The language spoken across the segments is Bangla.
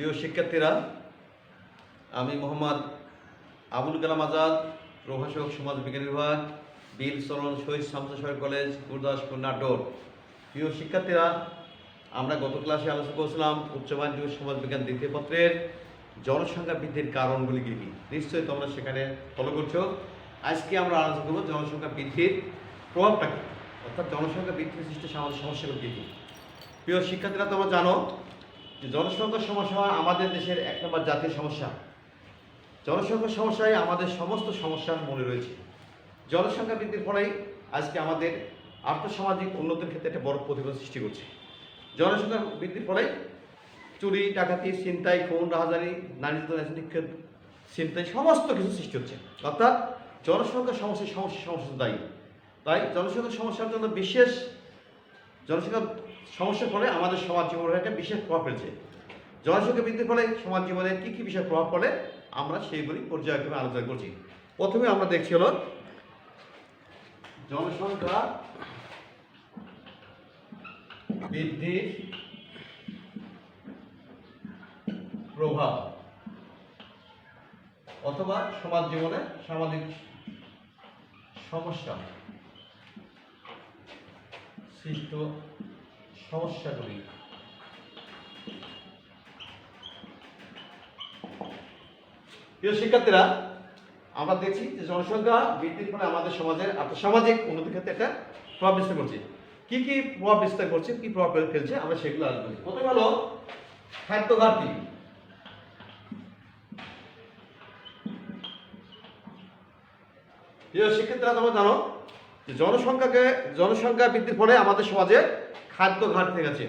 প্রিয় শিক্ষার্থীরা, আমি মোহাম্মদ আবুল কালাম আজাদ, প্রভাষক, সমাজ বিজ্ঞান বিভাগ, বিল চলন, শহীদ শামসুর কলেজ, গুরদাসপুর, নাটোর। প্রিয় শিক্ষার্থীরা, আমরা গত ক্লাসে আলোচনা করেছিলাম উচ্চ মাধ্যমিক সমাজ বিজ্ঞান দ্বিতীয় পত্রের জনসংখ্যা বৃদ্ধির কারণগুলি কী কী। নিশ্চয়ই তোমরা সেখানে ফলো করছো। আজকে আমরা আলোচনা করবো জনসংখ্যা বৃদ্ধির প্রভাবটা কী, অর্থাৎ জনসংখ্যা বৃদ্ধির সৃষ্টি সামাজিক সমস্যাগুলি কী কী। প্রিয় শিক্ষার্থীরা, তোমরা জানো যে জনসংখ্যার সমস্যা আমাদের দেশের এক নম্বর জাতীয় সমস্যা। জনসংখ্যার সমস্যায় আমাদের সমস্ত সমস্যার মূলে রয়েছে। জনসংখ্যা বৃদ্ধির ফলেই আজকে আমাদের আর্থসামাজিক উন্নতির ক্ষেত্রে একটা বড় প্রতিফলন সৃষ্টি করছে। জনসংখ্যা বৃদ্ধির ফলে চুরি, ডাকাতি, ছিনতাই, খুন, রাহাজানি, নারী নির্যাতন, ছিনতাই সমস্ত কিছু সৃষ্টি হচ্ছে। অর্থাৎ জনসংখ্যার সমস্যা দায়ী। তাই জনসংখ্যার সমস্যার জন্য জনসংখ্যার সমস্যার ফলে আমাদের সমাজ জীবনের একটা বিশেষ প্রভাব ফেলছে। জনসংখ্যা বৃদ্ধির ফলে সমাজ জীবনে কী কী বিষয় প্রভাব পড়ে আমরা সেইগুলি পর্যায়ক্রমে আলোচনা করছি। প্রথমে আমরা দেখছি হলো জনসংখ্যা বৃদ্ধির প্রভাব অথবা সমাজ জীবনে সামাজিক সমস্যা সৃষ্ট সমস্যাগুলি। প্রিয় শিক্ষার্থীরা, আমরা দেখছি যে জনসংখ্যা বৃদ্ধির ফলে আমাদের সমাজের আর্থসামাজিক উন্নতির ক্ষেত্রে একটা প্রভাব বিস্তার করছে। কি কি প্রভাব বিস্তার করছে, কি প্রভাব ফেলছে, আমরা সেগুলো আলোচনা করি। প্রথমে হলো খাদ্য ঘাটতি। প্রিয় শিক্ষার্থীরা, তোমরা জানো যে জনসংখ্যা বৃদ্ধির ফলে আমাদের সমাজে খাদ্য ঘাটতি হয়ে গেছে।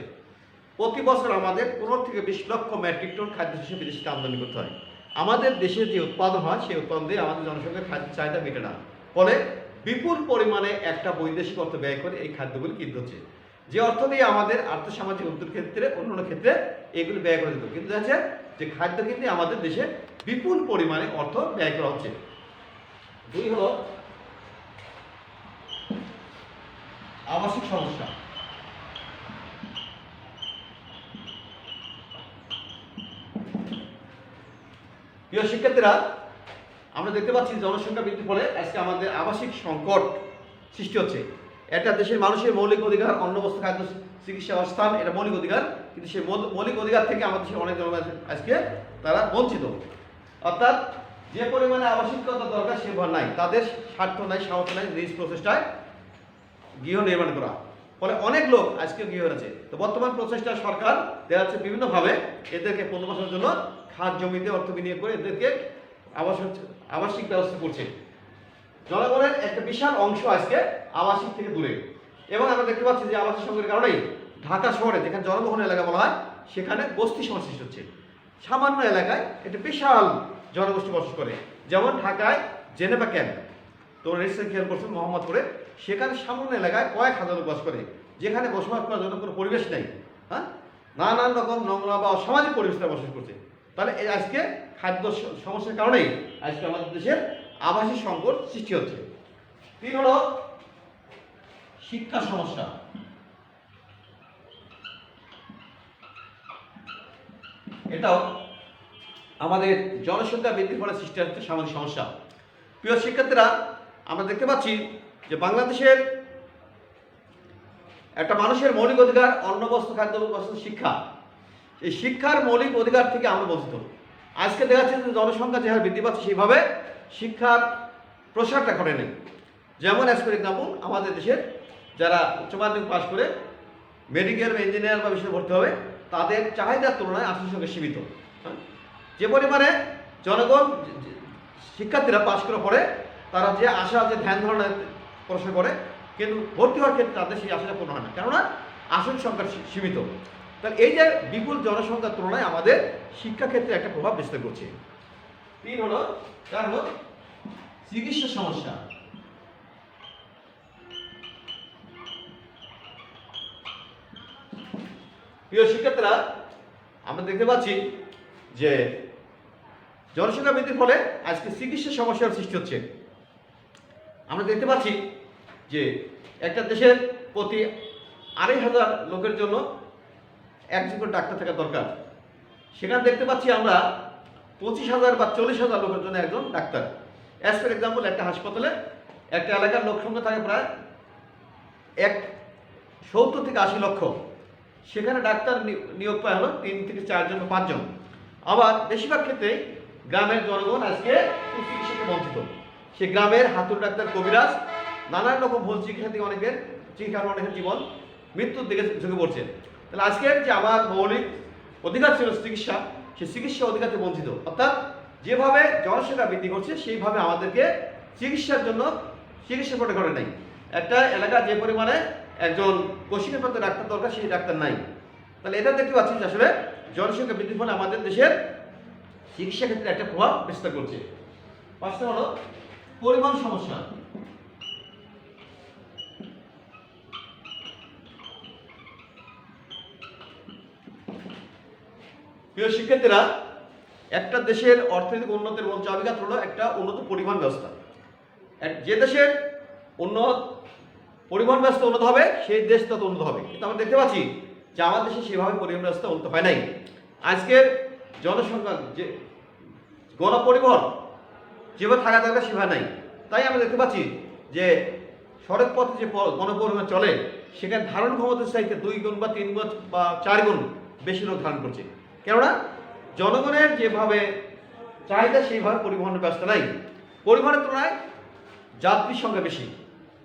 প্রতি বছর আমাদের 15 থেকে 20 লক্ষ মেট্রিক টন খাদ্য শস্য বিদেশে আমদানি করতে হয়। আমাদের দেশে যে উৎপাদন হয় সেই উৎপাদন দিয়ে আমাদের জনসংখ্যার খাদ্য চাহিদা মেটে না। ফলে বিপুল পরিমাণে একটা বৈদেশিক অর্থ ব্যয় করে এই খাদ্যগুলি কিনতে হচ্ছে। যে অর্থ দিয়ে আমাদের আর্থসামাজিক উন্নতির ক্ষেত্রে অন্যান্য ক্ষেত্রে এগুলি ব্যয় করে দিত, কিন্তু দেখা যাচ্ছে যে খাদ্য কিনতে আমাদের দেশে বিপুল পরিমাণে অর্থ ব্যয় করা হচ্ছে। দুই হলো আবাসিক সমস্যা। প্রিয় শিক্ষার্থীরা, আমরা দেখতে পাচ্ছি জনসংখ্যা বৃদ্ধির ফলে আজকে আমাদের আবাসিক সংকট সৃষ্টি হচ্ছে। একটা দেশের মানুষের মৌলিক অধিকার অন্ন, বস্ত্র, খাদ্য, চিকিৎসা, স্থান, এটা মৌলিক অধিকার, কিন্তু সেই মৌলিক অধিকার থেকে আমাদের দেশের অনেক জনগণ আজকে তারা বঞ্চিত। অর্থাৎ যে পরিমাণে আবাসিকতা দরকার সে ভর নাই, তাদের স্বার্থ নাই, সামর্থ্য নাই নিজ প্রচেষ্টায় গৃহ নির্মাণ করা। ফলে অনেক লোক আজকে গৃহ আছে। তো বর্তমান প্রচেষ্টা সরকার দেখা যাচ্ছে বিভিন্নভাবে এদেরকে পুনর্বাসনের জন্য খাত জমিতে অর্থ বিনিয়োগ করে এদেরকে আবাসিক ব্যবস্থা করছে। জনগণের একটা বিশাল অংশ আজকে আবাসিক থেকে দূরে, এবং আমরা দেখতে পাচ্ছি যে আবাসিক সংকটের কারণেই ঢাকা শহরে যেখানে জনবহুল এলাকা বলা হয় সেখানে বস্তি সমাজ সৃষ্টি হচ্ছে। সামান্য এলাকায় একটা বিশাল জনগোষ্ঠী বসবাস করে, যেমন ঢাকায় জেনেভা ক্যাম্প, তোমরা নিশ্চয়ই খেয়াল করছো মোহাম্মদপুরে, সেখানে সামান্য এলাকায় কয়েক হাজার লোক বাস করে, যেখানে বসবাস করার জন্য কোনো পরিবেশ নেই। হ্যাঁ, নানান রকম নোংরা বা অসামাজিক পরিবেশে বসবাস করছে। তাহলে এই আজকে খাদ্য সমস্যার কারণেই আজকে আমাদের দেশের আবাসিক সংকট সৃষ্টি হচ্ছে। তিন হলো শিক্ষা সমস্যা। এটাও আমাদের জনসংখ্যা বৃদ্ধির ফলে সৃষ্টি হচ্ছে সামাজিক সমস্যা। প্রিয় শিক্ষার্থীরা, আমরা দেখতে পাচ্ছি যে বাংলাদেশের একটা মানুষের মৌলিক অধিকার অন্ন, বস্ত্র, খাদ্য, শিক্ষা। এই শিক্ষার মৌলিক অধিকার থেকে আমরা বঞ্চিত। আজকে দেখা যাচ্ছে যে জনসংখ্যা যে হারে বৃদ্ধি পাচ্ছে সেইভাবে শিক্ষার প্রসারটা ঘটে নেই। যেমন অ্যাজ ফর এক্সাম্পল, আমাদের দেশের যারা উচ্চ মাধ্যমিক পাশ করে মেডিকেল বা ইঞ্জিনিয়ার বা বিষয়ে ভর্তি হবে, তাদের চাহিদার তুলনায় আসনের সঙ্গে সীমিত। যে পরিমাণে জনগণ শিক্ষার্থীরা পাশ করার পরে তারা যে আশা, যে ধ্যান ধারণায় পড়াশোনা করে, কিন্তু ভর্তি হওয়ার ক্ষেত্রে তাদের সেই আশাটা পূর্ণ হয় না, কেননা আসন সংখ্যা সীমিত। তাহলে এই যে বিপুল জনসংখ্যার তুলনায় আমাদের শিক্ষাক্ষেত্রে একটা প্রভাব বিস্তার করছে। তিন হলো চিকিৎসা সমস্যা। প্রিয় শিক্ষার্থীরা, আমরা দেখতে পাচ্ছি যে জনসংখ্যা বৃদ্ধির ফলে আজকে চিকিৎসা সমস্যার সৃষ্টি হচ্ছে। আমরা দেখতে পাচ্ছি যে একটা দেশের প্রতি 2500 লোকের জন্য একজন করে ডাক্তার থাকা দরকার। সেখানে দেখতে পাচ্ছি আমরা 25,000 বা 40,000 লোকের জন্য একজন ডাক্তার। অ্যাজ ফর এক্সাম্পল, একটা হাসপাতালে একটা এলাকার লোক সংখ্যা থাকে প্রায় 70 থেকে 80 লক্ষ। সেখানে ডাক্তার নিয়োগ পায় হলো 3 থেকে 4 জন বা 5 জন। আবার বেশিরভাগ ক্ষেত্রে গ্রামের জনগণ আজকে সুচিকিৎসাকে বঞ্চিত। সে গ্রামের হাতুড় ডাক্তার, কবিরাজ নানান রকম ভুল চিকিৎসা থেকে অনেকের জীবন মৃত্যুর দিকে ঝুঁকে পড়ছে। তাহলে আজকের যে আমার মৌলিক অধিকার ছিল চিকিৎসা, সেই চিকিৎসা অধিকার থেকে বঞ্চিত। অর্থাৎ যেভাবে জনসংখ্যা বৃদ্ধি করছে সেইভাবে আমাদেরকে চিকিৎসার জন্য চিকিৎসা প্রোটোকলে নেই। একটা এলাকা যে পরিমাণে একজন প্রশিক্ষণপ্রাপ্ত ডাক্তার দরকার, সেই ডাক্তার নাই। তাহলে এটা দেখতে পাচ্ছি যে আসলে জনসংখ্যা বৃদ্ধির ফলে আমাদের দেশের চিকিৎসা ক্ষেত্রে একটা প্রভাব বিস্তার করছে। পাঁচটা হলো পরিবহন সমস্যা। প্রিয় শিক্ষার্থীরা, একটা দেশের অর্থনৈতিক উন্নতির মূল চাবিকাঠি হলো একটা উন্নত পরিবহন ব্যবস্থা। যে দেশের পরিবহন ব্যবস্থা উন্নত হবে, সেই দেশ তত উন্নত হবে। কিন্তু আমরা দেখতে পাচ্ছি যে আমাদের দেশে সেভাবে পরিবহন ব্যবস্থা উন্নত হয় নাই। আজকের জনসংখ্যা যে গণপরিবহন যেভাবে থাকা দরকার সেভাবে নাই। তাই আমরা দেখতে পাচ্ছি যে সড়ক পথে যে গণপরিবহন চলে, সেখানে ধারণ ক্ষমতার চাইতে 2 গুণ বা 3 গুণ বা 4 গুণ বেশি লোক ধারণ করছে। কেননা জনগণের যেভাবে চাহিদা সেইভাবে পরিবহনের ব্যবস্থা নাই। পরিবহনের তুলনায় যাত্রীর সংখ্যা বেশি,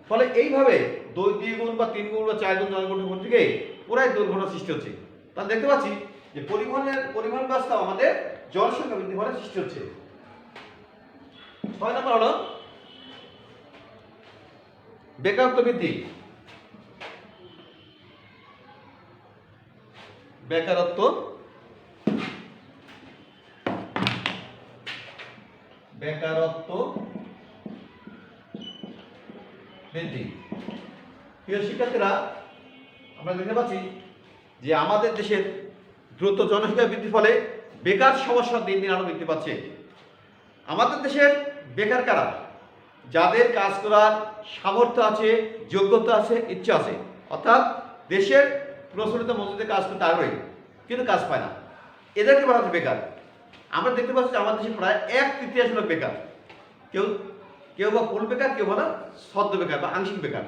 ফলে এইভাবে 2 গুণ বা 3 গুণ বা 4 গুণ জনগণের মধ্যে থেকে পুরাই দুর্ঘটনার সৃষ্টি হচ্ছে। তাহলে দেখতে পাচ্ছি যে পরিবহন ব্যবস্থা আমাদের জনসংখ্যা বৃদ্ধি ফলে সৃষ্টি হচ্ছে। 6 নম্বর হলো বেকারত্ব বৃদ্ধি। বেকারত্ব বৃদ্ধি। প্রিয় শিক্ষার্থীরা, আমরা দেখতে পাচ্ছি যে আমাদের দেশের দ্রুত জনসংখ্যা বৃদ্ধির ফলে বেকার সমস্যা দিন দিন আরো বৃদ্ধি পাচ্ছে। আমাদের দেশের বেকার কারা? যাদের কাজ করার সামর্থ্য আছে, যোগ্যতা আছে, ইচ্ছা আছে, অর্থাৎ দেশের প্রচলিত মজুরিতে কাজ করতে আগ্রহী কিন্তু কাজ পায় না, এদেরকে বলা হচ্ছে বেকার। আমরা দেখতে পাচ্ছি যে আমাদের দেশে প্রায় 1/3 লোক বেকার। কেউ বা ফুল বেকার, কেউ বা সদ্য বেকার বা আংশিক বেকার।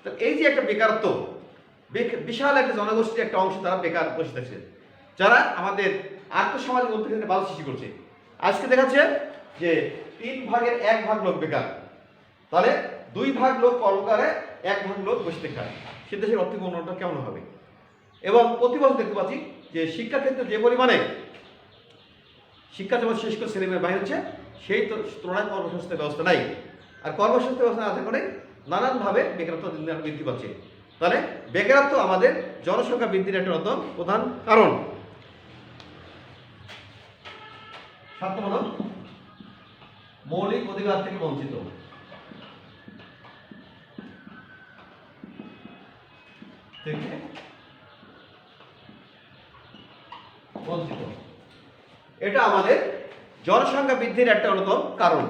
তো এই যে একটা বেকারত্ব, বিশাল একটা জনগোষ্ঠীর একটা অংশ তারা বেকার বসে থাকছে, যারা আমাদের আর্থসামাজিক উন্নতির বাধা সৃষ্টি করছে। আজকে দেখাচ্ছে যে 3 ভাগের 1 ভাগ লোক বেকার, তাহলে 2 ভাগ লোক কর্মকারে, 1 ভাগ লোক বসে থাকে। সে দেশের অর্থনৈতিক উন্নয়নটা কেমন হবে? এবং প্রতি বছর দেখতে পাচ্ছি যে শিক্ষাক্ষেত্রে যে পরিমাণে শিক্ষা যেমন শেষ করে ছেলেমেয়ে বাইরে হচ্ছে, সেই তুলনায় কর্মসংস্থানের ব্যবস্থা নাই। আর কর্মসংস্থান ব্যবস্থা না থাকলে নানানভাবে বেকারত্ব দিন দিন বৃদ্ধি পাচ্ছে। তাহলে বেকারত্ব আমাদের জনসংখ্যা বৃদ্ধির একটা অন্যতম প্রধান কারণ। 7 নম্বর মৌলিক অধিকার থেকে বঞ্চিত। এটা আমাদের জনসংখ্যা বৃদ্ধির একটা অন্যতম কারণ।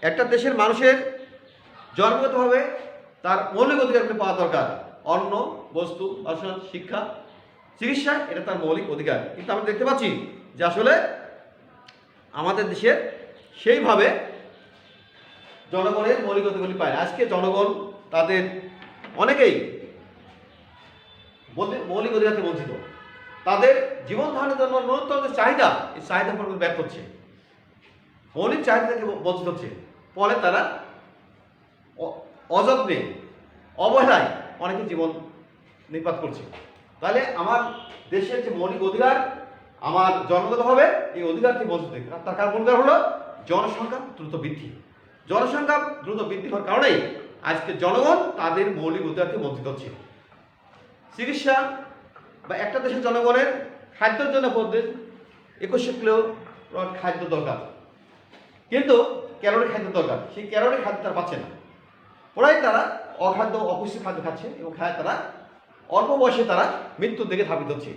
একটা দেশের মানুষের জন্মগতভাবে তার মৌলিক অধিকারগুলি পাওয়া দরকার। অন্ন, বস্তু, বাসন, শিক্ষা, চিকিৎসা, এটা তার মৌলিক অধিকার। কিন্তু আমরা দেখতে পাচ্ছি যে আসলে আমাদের দেশের সেইভাবে জনগণের মৌলিক অধিকারগুলি পায়। আজকে জনগণ তাদের অনেকেই মৌলিক অধিকার থেকে বঞ্চিত। তাদের জীবন ধারণের জন্য ন্যূনতম যে চাহিদা, এই চাহিদা পূরণ ব্যর্থ হচ্ছে, মৌলিক চাহিদা থেকে বঞ্চিত হচ্ছে। ফলে তারা অযত্নে, অবহেলায় অনেকে জীবন নির্বাহ করছে। তাহলে আমার দেশের যে মৌলিক অধিকার আমার জন্মগতভাবে এই অধিকার থেকে বঞ্চিত, তার কারণ হলো জনসংখ্যা দ্রুত বৃদ্ধি। জনসংখ্যা দ্রুত বৃদ্ধি হওয়ার কারণেই আজকে জনগণ তাদের মৌলিক অধিকার থেকে বঞ্চিত হচ্ছে। চিকিৎসা বা একটা দেশের জনগণের খাদ্যের জন্য প্রতি 21 কিলো খাদ্য দরকার, কিন্তু ক্যালোরি খাদ্য দরকার, সেই ক্যালোরি খাদ্য তারা পাচ্ছে না। ওরাই তারা অখাদ্য অপুষ্টির খাদ্য খাচ্ছে এবং খায় তারা অল্প বয়সে তারা মৃত্যুর দিকে ধাবিত হচ্ছে।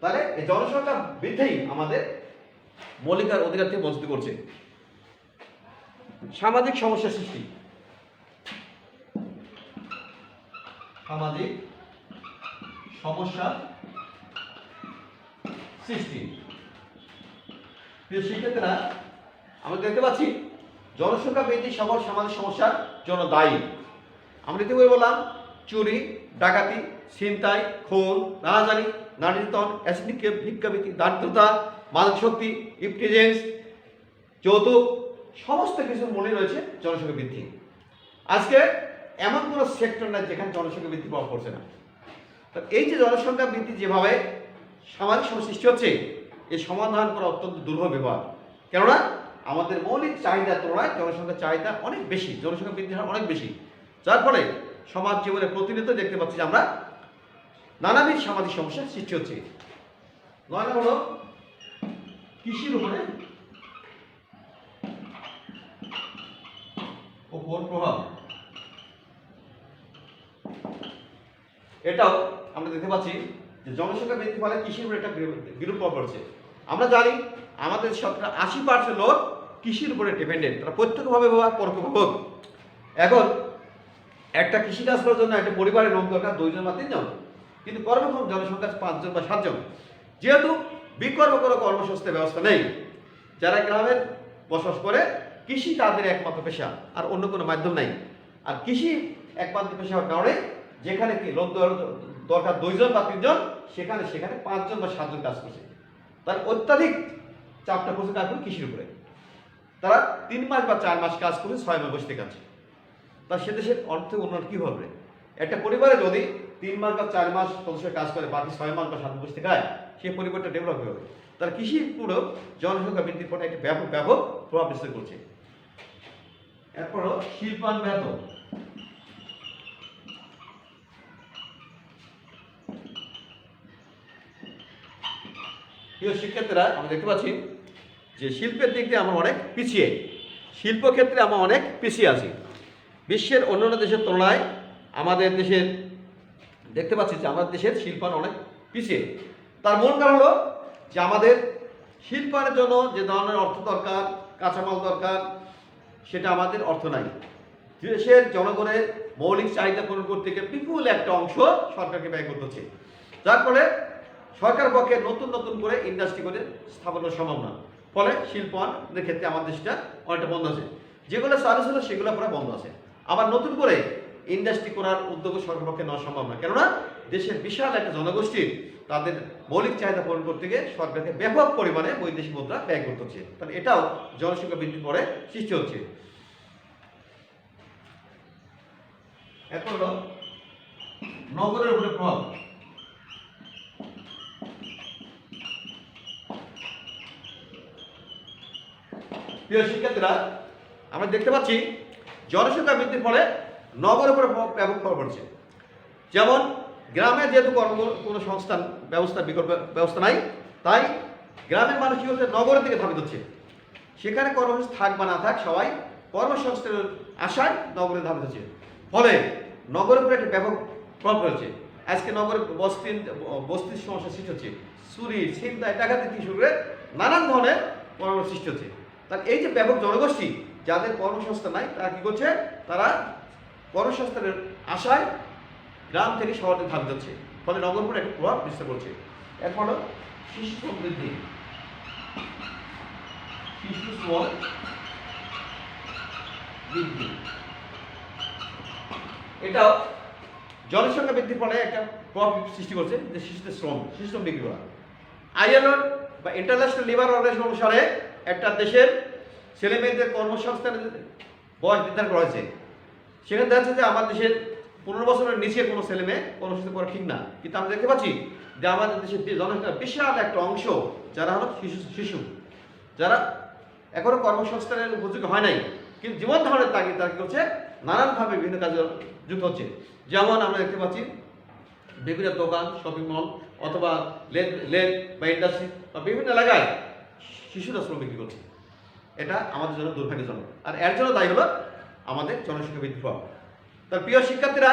তাহলে এই জনসংখ্যা বৃদ্ধি আমাদের মৌলিক অধিকার থেকে বঞ্চিত করছে। সামাজিক সমস্যা সৃষ্টি। সামাজিক সমস্যা সৃষ্টি। প্রিয় শিক্ষার্থীরা, আমরা দেখতে পাচ্ছি জনসংখ্যা বৃদ্ধি সকল সামাজিক সমস্যার জন্য দায়ী। আমরা ইতিপূর্বে বললাম চুরি, ডাকাতি, ছিনতাই, খুন, রাহাজানি, নারী নির্যাতন, অ্যাসিড নিক্ষেপ, ভিক্ষাবৃত্তি, দারিদ্রতা, মাদক শক্তি, ইপটিজেন্স, যৌতুক, সমস্ত কিছুর মূলে রয়েছে জনসংখ্যা বৃদ্ধি। আজকে এমন কোনো সেক্টর নাই যেখানে জনসংখ্যা বৃদ্ধি প্রভাব পড়ছে না। তো এই যে জনসংখ্যা বৃদ্ধি যেভাবে সামাজিক সমস্যা সৃষ্টি হচ্ছে, এর সমাধান করা অত্যন্ত দুর্লভ ব্যাপার। কেননা আমাদের মৌলিক চাহিদার তুলনায় জনসংখ্যার চাহিদা অনেক বেশি, জনসংখ্যা বৃদ্ধির হার অনেক বেশি, যার ফলে সমাজ জীবনে প্রতিনিয়ত দেখতে পাচ্ছি যে আমরা নানাবিধ সামাজিক সমস্যার সৃষ্টি হচ্ছে। 9 নম্বর হলো কৃষির উপরে প্রভাব। এটাও আমরা দেখতে পাচ্ছি যে জনসংখ্যা বৃদ্ধির ফলে কৃষির উপরে একটা বিরূপ প্রভাব পড়ছে। আমরা জানি আমাদের শতকরা 80% লোক কৃষির উপরে ডিপেন্ডেন্ট, তারা প্রত্যক্ষভাবে বা পরোক্ষভাবে। এখন একটা কৃষিকাজ করার জন্য একটা পরিবারের লোক দরকার 2 জন বা 3 জন, কিন্তু কর্মক্ষম জনসংখ্যা 5 জন বা 7 জন। যেহেতু বিকল্প কোনো কর্মসংস্থান ব্যবস্থা নেই, যারা গ্রামের বসবাস করে কৃষি তাদের একমাত্র পেশা, আর অন্য কোনো মাধ্যম নাই। আর কৃষি একমাত্র পেশা হওয়ার কারণে যেখানে কি লোক দরকার 2 জন বা 3 জন, সেখানে 5 জন বা 7 জন কাজ করছে। তার অত্যাধিক চাপটা পড়ছে কাজ করে কৃষির উপরে। তারা 3 মাস বা 4 মাস কাজ করে 6 মাস বসে কাজ। তা সে দেশের অর্থে উন্নয়ন কী হবে? একটা পরিবারে যদি 3 মাস বা 4 মাস সদস্য কাজ করে, বাকি 6 মাস বা 7 মাস বসে খায়, সেই পরিবারটা ডেভেলপ হবে। তার কৃষি পুরো জনসংখ্যা বৃদ্ধির পরে একটা ব্যাপক প্রভাব বিস্তার করছে। এরপর শিল্পায়ন ব্যাহত। প্রিয় শিক্ষার্থীরা, আমরা দেখতে পাচ্ছি যে শিল্পের দিক দিয়ে আমরা অনেক পিছিয়ে, শিল্পক্ষেত্রে আমরা অনেক পিছিয়ে আছি। বিশ্বের অন্যান্য দেশের তুলনায় আমাদের দেশের দেখতে পাচ্ছি যে আমাদের দেশের শিল্পায়ন অনেক পিছিয়ে। তার মূল কারণ হলো যে আমাদের শিল্পায়নের জন্য যে ধরনের অর্থ দরকার, কাঁচামাল দরকার, সেটা আমাদের অর্থ নাই। দেশের জনগণের মৌলিক চাহিদা পূরণ করতে গিয়ে বিপুল একটা অংশ সরকারকে ব্যয় করতে হচ্ছে, যার ফলে সরকার পক্ষে নতুন নতুন করে ইন্ডাস্ট্রি করে স্থাপন করা সম্ভব না। ফলে শিল্পায়নের ক্ষেত্রে আমাদের দেশটা অনেকটা বন্ধ আছে। যেগুলো চালু ছিল সেগুলো পুরো বন্ধ আছে। আবার নতুন করে ইন্ডাস্ট্রি করার উদ্যোগ সরকার পক্ষে নেওয়া সম্ভব না, কেননা দেশের বিশাল একটা জনগোষ্ঠীর তাদের মৌলিক চাহিদা পূরণ করতে গিয়ে সরকারকে ব্যাপক পরিমাণে বৈদেশিক মুদ্রা ব্যয় করতে হচ্ছে। তাহলে এটাও জনসংখ্যা বৃদ্ধির পরে সৃষ্টি হচ্ছে। এখন হলো নগরের উপরে প্রভাব। প্রিয় শিক্ষার্থীরা, আমরা দেখতে পাচ্ছি জনসংখ্যা বৃদ্ধির ফলে নগরের উপরে ব্যাপক প্রভাব পড়ছে। যেমন গ্রামে যেহেতু কোনো সংস্থান বিকল্প ব্যবস্থা নাই, তাই গ্রামের মানুষ কী হচ্ছে, নগরের দিকে ধাবিত হচ্ছে। সেখানে কর্মসংস্থান থাক বা না থাক, সবাই কর্মসংস্থানের আশায় নগরে ধাবিত হচ্ছে। ফলে নগরের উপরে একটা ব্যাপক প্রভাব পড়ছে। আজকে নগরে বস্তির সমস্যা সৃষ্টি হচ্ছে, চুরি, ছিনতাই, ডাকাতি থেকে শুরু করে নানান ধরনের কর্মের সৃষ্টি হচ্ছে। তার এই যে ব্যাপক জনগোষ্ঠী যাদের কর্মসংস্থান নাই, তারা কী করছে, তারা কর্মসংস্থানের আশায় গ্রাম থেকে শহরে ধাবিত হচ্ছে। ফলে নগর উপরে একটা প্রভাব বিস্তার করছে। এরপর হলো শিশু শ্রম বৃদ্ধি। শিশু শ্রম বৃদ্ধি এটাও জনসংখ্যা বৃদ্ধির ফলে একটা প্রভাব সৃষ্টি করছে, যে শিশুদের শিশু শ্রম বৃদ্ধি করা। ILO বা ইন্টারন্যাশনাল লেবার অর্গানাইজেশন অনুসারে একটা দেশের ছেলে মেয়েদের কর্মসংস্থানের বয়স নির্ধারণ করা হয়েছে। সেখানে দেখা যাচ্ছে যে আমার দেশের 15 বছরের নিচে কোনো ছেলে মেয়ে কর্মসংস্থান করা ঠিক না। কিন্তু আমরা দেখতে পাচ্ছি যে আমাদের দেশের জনসংখ্যার বিশাল একটা অংশ যারা হলো শিশু, যারা এখনো কর্মসংস্থানের উপযোগী হয় নাই, কিন্তু জীবন ধারণের তাগিদ তারা কী করছে, নানানভাবে বিভিন্ন কাজে যুক্ত হচ্ছে। যেমন আমরা দেখতে পাচ্ছি বিভিন্ন দোকান, শপিং মল অথবা লেদ বা ইন্ডাস্ট্রি বা বিভিন্ন এলাকায় শিশুরা শ্রম বিক্রি করছে। এটা আমাদের জন্য দুর্ভাগ্যজনক। আর এর জন্য দায়ী হলো আমাদের জনসংখ্যা বৃদ্ধির প্রভাব। তার প্রিয় শিক্ষার্থীরা,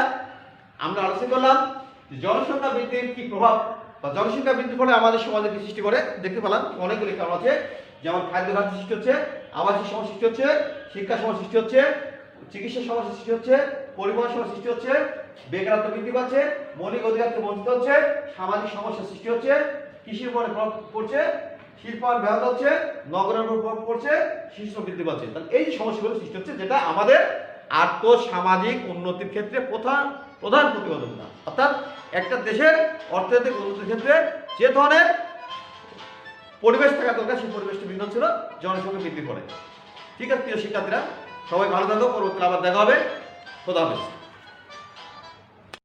আমরা আলোচনা করলাম যে জনসংখ্যা বৃদ্ধির কী প্রভাব বা জনসংখ্যা বৃদ্ধির ফলে আমাদের সমাজে কী সৃষ্টি করে। দেখতে পেলাম অনেকগুলি কারণ আছে, যেমন খাদ্য ঘাটতি সৃষ্টি হচ্ছে, আবাসিক সমস্যা সৃষ্টি হচ্ছে, শিক্ষা সমস্যা সৃষ্টি হচ্ছে, চিকিৎসা সমস্যা সৃষ্টি হচ্ছে, পরিবহন সমস্যা সৃষ্টি হচ্ছে, বেকারত্ব বৃদ্ধি পাচ্ছে, মৌলিক অধিকার থেকে বঞ্চিত হচ্ছে, সামাজিক সমস্যা সৃষ্টি হচ্ছে, কৃষির উপরে প্রভাব পড়ছে, শিল্পায়ন ব্যাহত হচ্ছে, নগরের উপর প্রভাব পড়ছে, শিশু বৃদ্ধি পাচ্ছে। তাহলে এই যে সমস্যাগুলো সৃষ্টি হচ্ছে, যেটা আমাদের আর্থসামাজিক উন্নতির ক্ষেত্রে প্রধান প্রতিবন্ধকতা। অর্থাৎ একটা দেশের অর্থনৈতিক উন্নতির ক্ষেত্রে যে ধরনের পরিবেশ থাকা দরকার, সেই পরিবেশটা ভিন্ন ছিল জনসংখ্যা বৃদ্ধি করে। ঠিক আছে প্রিয় শিক্ষার্থীরা, সবাই ভালো থাকো, পরবর্তীতে আবার দেখা হবে। খোদা হাফেজ।